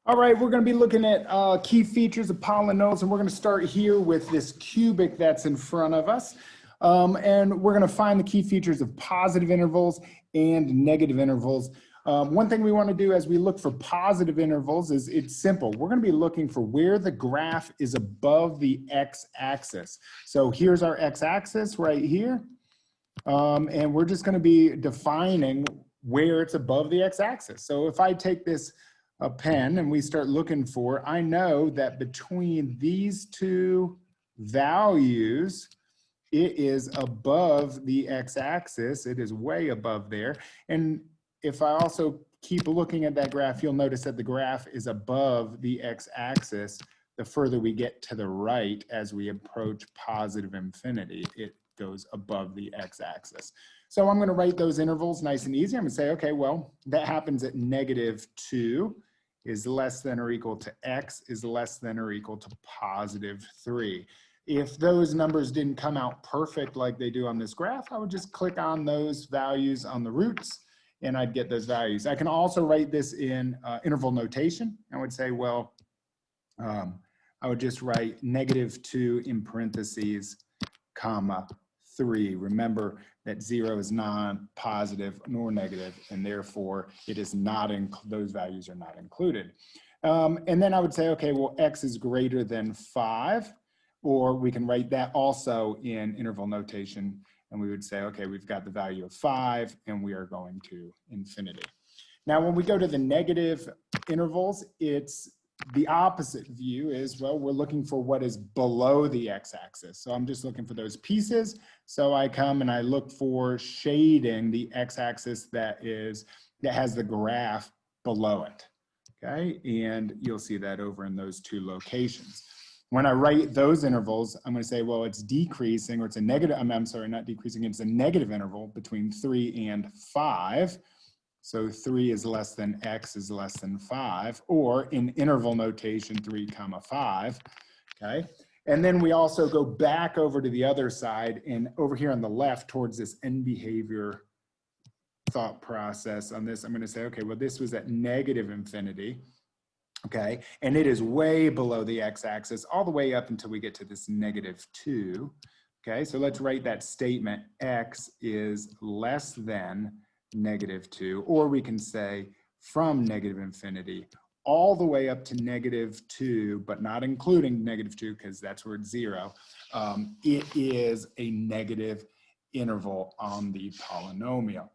All right, we're going to be looking at key features of polynomials, and we're going to start here with this cubic that's in front of us. And we're going to find the key features of positive intervals and negative intervals. One thing we want to do as we look for positive intervals is it's simple. We're going to be looking for where the graph is above the x-axis. So here's our x-axis right here. And we're just going to be defining where it's above the x-axis. So if I take this a pen and we start looking for, I know that between these two values, it is above the x-axis. It is way above there. And if I also keep looking at that graph, you'll notice that the graph is above the x-axis. The further we get to the right as we approach positive infinity, it goes above the x-axis. So I'm going to write those intervals nice and easy. I'm going to say, okay, well, that happens at -2 is less than or equal to x is less than or equal to +3. If those numbers didn't come out perfect like they do on this graph, I would just click on those values on the roots and I'd get those values. I can also write this in interval notation. I would say, well, I would just write -2 in parentheses, comma, 3. Remember that 0 is not positive nor negative, and therefore it is not, those values are not included. And then I would say, okay, well, x is greater than 5, or we can write that also in interval notation, and we would say, okay, we've got the value of 5, and we are going to infinity. Now, when we go to the negative intervals, it's the opposite view is, well, we're looking for what is below the x-axis. So I'm just looking for those pieces. So I come and I look for shading the x-axis that has the graph below it. Okay, and you'll see that over in those two locations. When I write those intervals, I'm going to say, well, it's decreasing, or it's a negative, I'm sorry, not decreasing, it's a negative interval between 3 and 5. So 3 is less than x is less than 5, or in interval notation, 3 comma 5, okay? And then we also go back over to the other side, and over here on the left towards this end behavior thought process on this, I'm going to say, okay, well, this was at -infinity, okay? And it is way below the x-axis, all the way up until we get to this -2, okay? So let's write that statement, x is less than -2, or we can say from -infinity all the way up to -2, but not including -2 because that's where it's 0. It is a negative interval on the polynomial.